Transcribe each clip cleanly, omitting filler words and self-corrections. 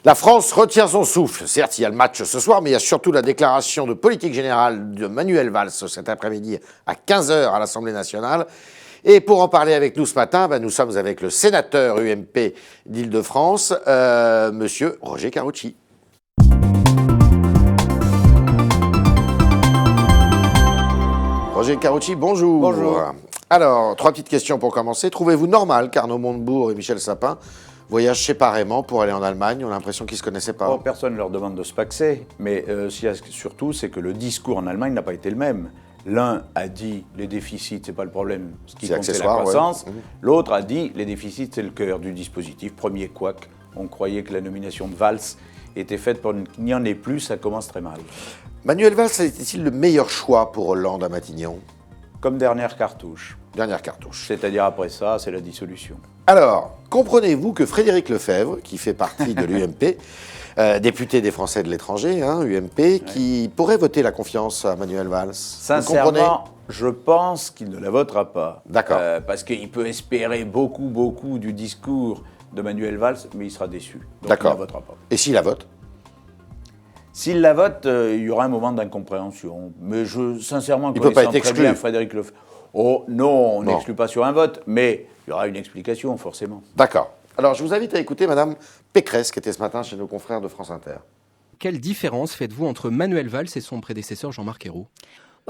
La France retient son souffle. Certes, il y a le match ce soir, mais il y a surtout la déclaration de politique générale de Manuel Valls cet après-midi à 15h à l'Assemblée nationale. Et pour en parler avec nous ce matin, nous sommes avec le sénateur UMP d'Île-de-France, monsieur Roger Karoutchi. Roger Karoutchi, bonjour. Bonjour. Alors, 3 petites questions pour commencer. Trouvez-vous normal qu'Arnaud Montebourg et Michel Sapin voyagent séparément pour aller en Allemagne? On a l'impression qu'ils ne se connaissaient pas. Oh, personne ne leur demande de se paxer, mais ce qu'il y a surtout, c'est que le discours en Allemagne n'a pas été le même. L'un a dit les déficits, c'est pas le problème, ce qui compte c'est la croissance. Ouais. L'autre a dit les déficits, c'est le cœur du dispositif. Premier couac, on croyait que la nomination de Valls était faite pour qu'il n'y en ait plus, ça commence très mal. Manuel Valls était-il le meilleur choix pour Hollande à Matignon? Comme dernière cartouche. Dernière cartouche. C'est-à-dire après ça, c'est la dissolution. Alors, comprenez-vous que Frédéric Lefebvre, qui fait partie de l'UMP, député des Français de l'étranger, UMP, qui pourrait voter la confiance à Manuel Valls? Sincèrement, je pense qu'il ne la votera pas. D'accord. Parce qu'il peut espérer beaucoup du discours de Manuel Valls, mais il sera déçu. Donc d'accord. Il ne la votera pas. Et s'il la vote? S'il la vote, il y aura un moment d'incompréhension. Mais sincèrement, il ne peut pas être exclu. Frédéric Lefebvre. Oh non, on n'exclut pas sur un vote, mais il y aura une explication, forcément. D'accord. Alors, je vous invite à écouter Madame Pécresse, qui était ce matin chez nos confrères de France Inter. Quelle différence faites-vous entre Manuel Valls et son prédécesseur Jean-Marc Ayrault?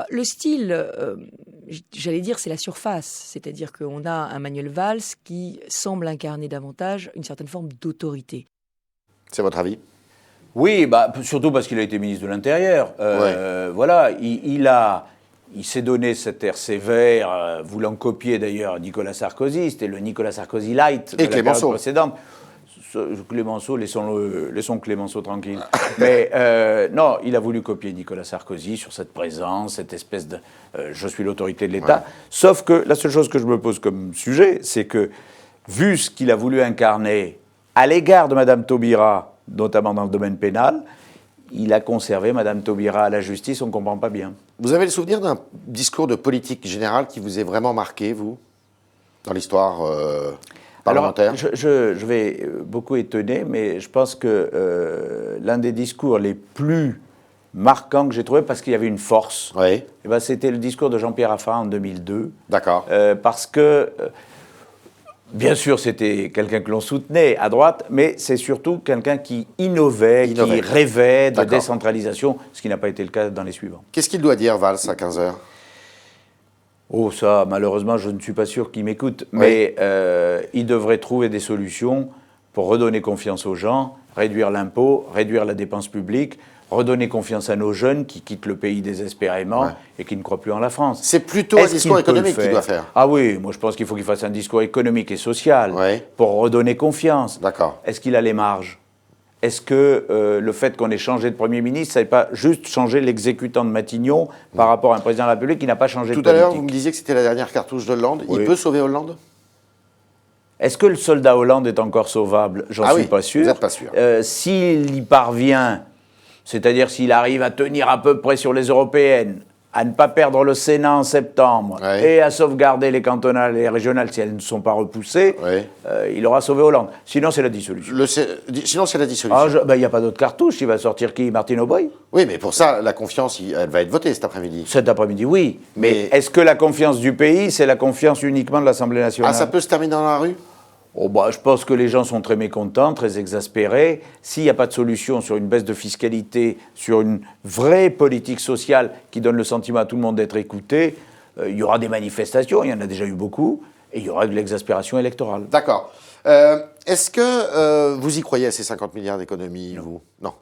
Le style, j'allais dire, c'est la surface. C'est-à-dire qu'on a un Manuel Valls qui semble incarner davantage une certaine forme d'autorité. C'est votre avis? Oui, surtout parce qu'il a été ministre de l'Intérieur. Ouais. Voilà, il s'est donné cet air sévère, voulant copier d'ailleurs Nicolas Sarkozy. C'était le Nicolas Sarkozy light de la période précédente. Clémenceau, laissons Clémenceau tranquille. Mais non, il a voulu copier Nicolas Sarkozy sur cette présence, cette espèce de je suis l'autorité de l'État. Ouais. Sauf que la seule chose que je me pose comme sujet, c'est que, vu ce qu'il a voulu incarner à l'égard de Mme Taubira, notamment dans le domaine pénal, il a conservé Mme Taubira à la justice, on ne comprend pas bien. Vous avez le souvenir d'un discours de politique générale qui vous ait vraiment marqué, vous, dans l'histoire parlementaire? Alors, je vais beaucoup étonner, mais je pense que l'un des discours les plus marquants que j'ai trouvé, parce qu'il y avait une force, oui. C'était le discours de Jean-Pierre Raffarin en 2002. D'accord. Parce que... bien sûr, c'était quelqu'un que l'on soutenait à droite, mais c'est surtout quelqu'un qui innovait, qui rêvait de décentralisation, ce qui n'a pas été le cas dans les suivants. Qu'est-ce qu'il doit dire, Valls, à 15h? Oh, ça, malheureusement, je ne suis pas sûr qu'il m'écoute, mais il devrait trouver des solutions pour redonner confiance aux gens, réduire l'impôt, réduire la dépense publique, redonner confiance à nos jeunes qui quittent le pays désespérément et qui ne croient plus en la France. C'est plutôt un discours économique qu'il doit faire. Ah oui, moi je pense qu'il faut qu'il fasse un discours économique et social pour redonner confiance. D'accord. Est-ce qu'il a les marges? Est-ce que le fait qu'on ait changé de Premier ministre, ça n'est pas juste changer l'exécutant de Matignon par rapport à un président de la République qui n'a pas changé de politique? Tout à l'heure, vous me disiez que c'était la dernière cartouche d'Hollande. Oui. Il peut sauver Hollande? Est-ce que le soldat Hollande est encore sauvable? J'en suis pas sûr. Vous n'êtes pas sûr. S'il y parvient... C'est-à-dire s'il arrive à tenir à peu près sur les européennes, à ne pas perdre le Sénat en septembre et à sauvegarder les cantonales et les régionales si elles ne sont pas repoussées, il aura sauvé Hollande. Sinon, c'est la dissolution. Sinon, c'est la dissolution. Il n'y a pas d'autre cartouche. Il va sortir qui? Martine Aubry? Oui, mais pour ça, la confiance, elle va être votée cet après-midi. Cet après-midi, oui. Mais est-ce que la confiance du pays, c'est la confiance uniquement de l'Assemblée nationale? Ah, ça peut se terminer dans la rue? Je pense que les gens sont très mécontents, très exaspérés. S'il n'y a pas de solution sur une baisse de fiscalité, sur une vraie politique sociale qui donne le sentiment à tout le monde d'être écouté, il y aura des manifestations, il y en a déjà eu beaucoup, et il y aura de l'exaspération électorale. D'accord. Est-ce que vous y croyez à ces 50 milliards d'économies, vous? Non.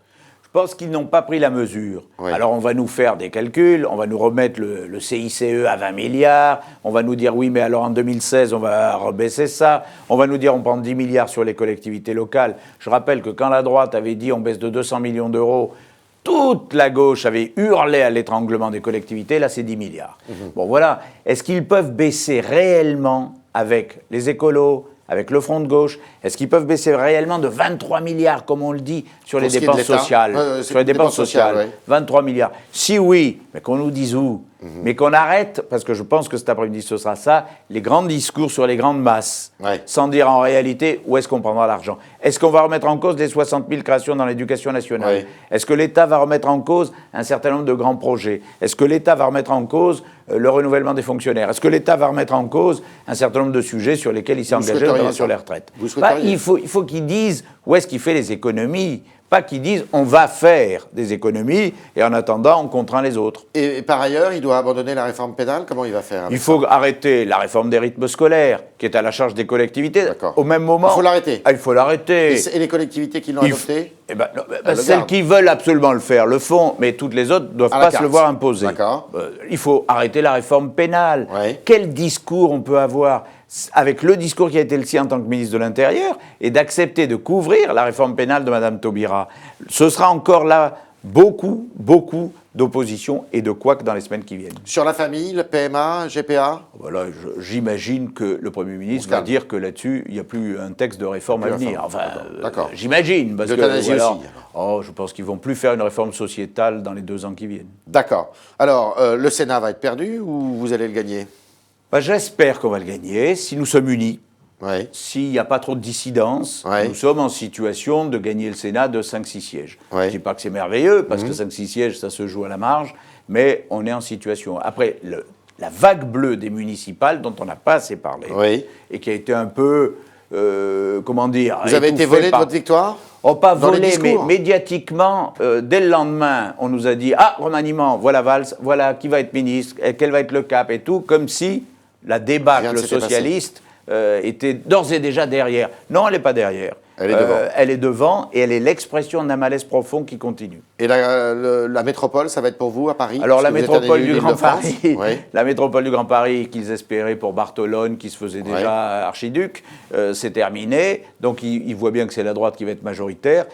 Je pense qu'ils n'ont pas pris la mesure. Oui. Alors on va nous faire des calculs, on va nous remettre le CICE à 20 milliards, on va nous dire oui mais alors en 2016 on va rebaisser ça, on va nous dire on prend 10 milliards sur les collectivités locales. Je rappelle que quand la droite avait dit on baisse de 200 millions d'euros, toute la gauche avait hurlé à l'étranglement des collectivités, là c'est 10 milliards. Bon voilà, est-ce qu'ils peuvent baisser réellement avec les écolos, avec le front de gauche, est-ce qu'ils peuvent baisser réellement de 23 milliards, comme on le dit, sur les dépenses sociales? Sur les dépenses sociales, 23 milliards. Si oui, mais qu'on nous dise où? mais qu'on arrête, parce que je pense que cet après-midi ce sera ça, les grands discours sur les grandes masses, sans dire en réalité où est-ce qu'on prendra l'argent. Est-ce qu'on va remettre en cause les 60 000 créations dans l'éducation nationale? Est-ce que l'État va remettre en cause un certain nombre de grands projets? Est-ce que l'État va remettre en cause le renouvellement des fonctionnaires? Est-ce que l'État va remettre en cause un certain nombre de sujets sur lesquels il s'est engagé, notamment sur les retraites? Il faut qu'ils disent où est-ce qu'il fait les économies. Pas qu'ils disent on va faire des économies et en attendant on contraint les autres. Et par ailleurs, il doit abandonner la réforme pénale. Comment il va faire? Il faut arrêter la réforme des rythmes scolaires qui est à la charge des collectivités. Au même moment, il faut l'arrêter. Il faut l'arrêter. Et les collectivités qui l'ont adopté? Celles qui veulent absolument le faire le font, mais toutes les autres ne doivent pas se le voir imposer. Il faut arrêter la réforme pénale. Quel discours on peut avoir avec le discours qui a été le sien en tant que ministre de l'Intérieur et d'accepter de couvrir la réforme pénale de Mme Taubira? Ce sera encore là beaucoup d'opposition et de couacs dans les semaines qui viennent. Sur la famille, le PMA, GPA? Voilà, j'imagine que le Premier ministre va dire que là-dessus, il n'y a plus un texte de réforme à venir. Enfin, j'imagine. L'euthanasie aussi. Je pense qu'ils ne vont plus faire une réforme sociétale dans les 2 ans qui viennent. D'accord. Alors, le Sénat va être perdu ou vous allez le gagner? J'espère qu'on va le gagner si nous sommes unis. S'il n'y a pas trop de dissidence, nous sommes en situation de gagner le Sénat de 5-6 sièges. Je ne dis pas que c'est merveilleux, parce que 5-6 sièges, ça se joue à la marge, mais on est en situation. Après, la vague bleue des municipales, dont on n'a pas assez parlé, et qui a été un peu, comment dire... Vous avez été volé de votre victoire? Pas volé, mais médiatiquement, dès le lendemain, on nous a dit « Ah, remaniement, voilà Valls, voilà qui va être ministre, quel va être le cap » et tout, comme si la débâcle socialiste était d'ores et déjà derrière. Non, elle n'est pas derrière. Elle est devant. Elle est devant et elle est l'expression d'un malaise profond qui continue. Et la métropole, ça va être pour vous à Paris? Alors la métropole du Grand Paris, la métropole du Grand Paris qu'ils espéraient pour Bartolone, qui se faisait déjà archiduc, c'est terminé. Donc ils voient bien que c'est la droite qui va être majoritaire.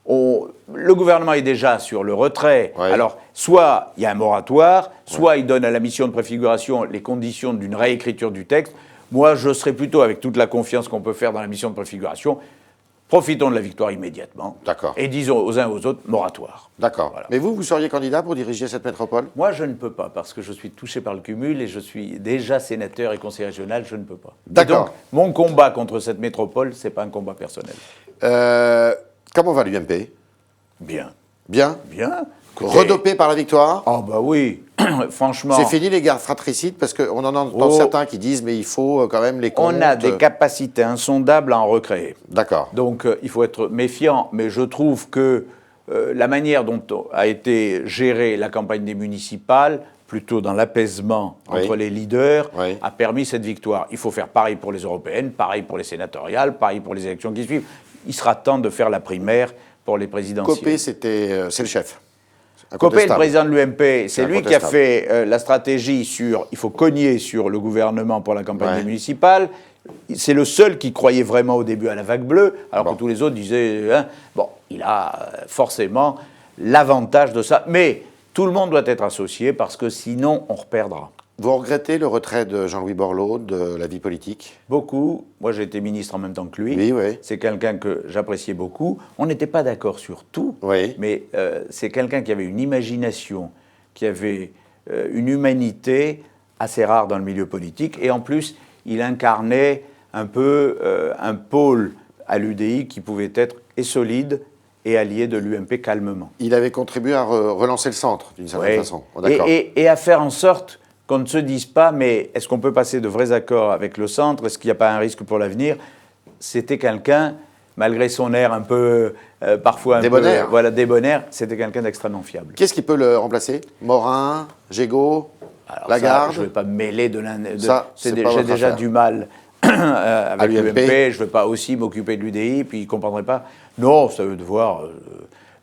Le gouvernement est déjà sur le retrait. Alors, soit il y a un moratoire, soit il donne à la mission de préfiguration les conditions d'une réécriture du texte. Moi, je serais plutôt, avec toute la confiance qu'on peut faire dans la mission de préfiguration, profitons de la victoire immédiatement. Et disons aux uns aux autres, moratoire. Voilà. Mais vous seriez candidat pour diriger cette métropole? Moi, je ne peux pas, parce que je suis touché par le cumul et je suis déjà sénateur et conseiller régional, je ne peux pas. Donc, mon combat contre cette métropole, ce n'est pas un combat personnel. Comment va l'UMP? Bien. Bien? Bien. Redopé par la victoire? Oui, franchement. C'est fini les guerres fratricides, parce qu'on en entend certains qui disent mais il faut quand même les comptes. On a des capacités insondables à en recréer. Donc il faut être méfiant, mais je trouve que la manière dont a été gérée la campagne des municipales, plutôt dans l'apaisement entre les leaders, a permis cette victoire. Il faut faire pareil pour les européennes, pareil pour les sénatoriales, pareil pour les élections qui suivent. Il sera temps de faire la primaire pour les présidentielles. Copé, c'est le chef. Copé, le président de l'UMP, c'est lui qui a fait la stratégie sur... Il faut cogner sur le gouvernement pour la campagne municipale. C'est le seul qui croyait vraiment au début à la vague bleue, alors que tous les autres disaient... il a forcément l'avantage de ça. Mais tout le monde doit être associé, parce que sinon, on reperdra. Vous regrettez le retrait de Jean-Louis Borloo de la vie politique? Beaucoup. Moi, j'ai été ministre en même temps que lui. C'est quelqu'un que j'appréciais beaucoup. On n'était pas d'accord sur tout, mais c'est quelqu'un qui avait une imagination, qui avait une humanité assez rare dans le milieu politique. Et en plus, il incarnait un peu un pôle à l'UDI qui pouvait être solide et allié de l'UMP calmement. Il avait contribué à relancer le centre, d'une certaine façon. Et à faire en sorte qu'on ne se dise pas, mais est-ce qu'on peut passer de vrais accords avec le centre? Est-ce qu'il n'y a pas un risque pour l'avenir? C'était quelqu'un, malgré son air un peu, parfois un débonnaire. Débonnaire, c'était quelqu'un d'extrêmement fiable. Qu'est-ce qui peut le remplacer? Morin, Gégaud, Lagarde? Je ne vais pas me mêler de l'un. J'ai déjà du mal avec l'UMP, je ne vais pas aussi m'occuper de l'UDI, puis il ne comprendrait pas. Non, ça veut devoir...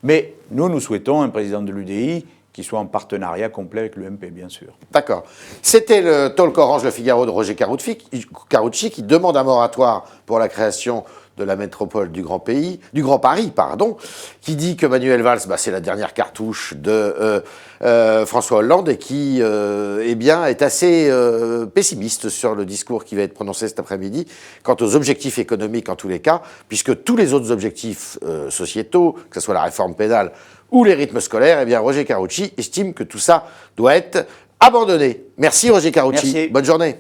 Mais nous souhaitons un président de l'UDI qui soit en partenariat complet avec l'UMP, bien sûr. D'accord. C'était le talk Orange Le Figaro de Roger Carucci qui demande un moratoire pour la création de la métropole du Grand Paris, qui dit que Manuel Valls, c'est la dernière cartouche de François Hollande et qui est assez pessimiste sur le discours qui va être prononcé cet après-midi quant aux objectifs économiques en tous les cas, puisque tous les autres objectifs sociétaux, que ce soit la réforme pénale ou les rythmes scolaires, Roger Carucci estime que tout ça doit être abandonné. Merci Roger Carucci. Merci. Bonne journée.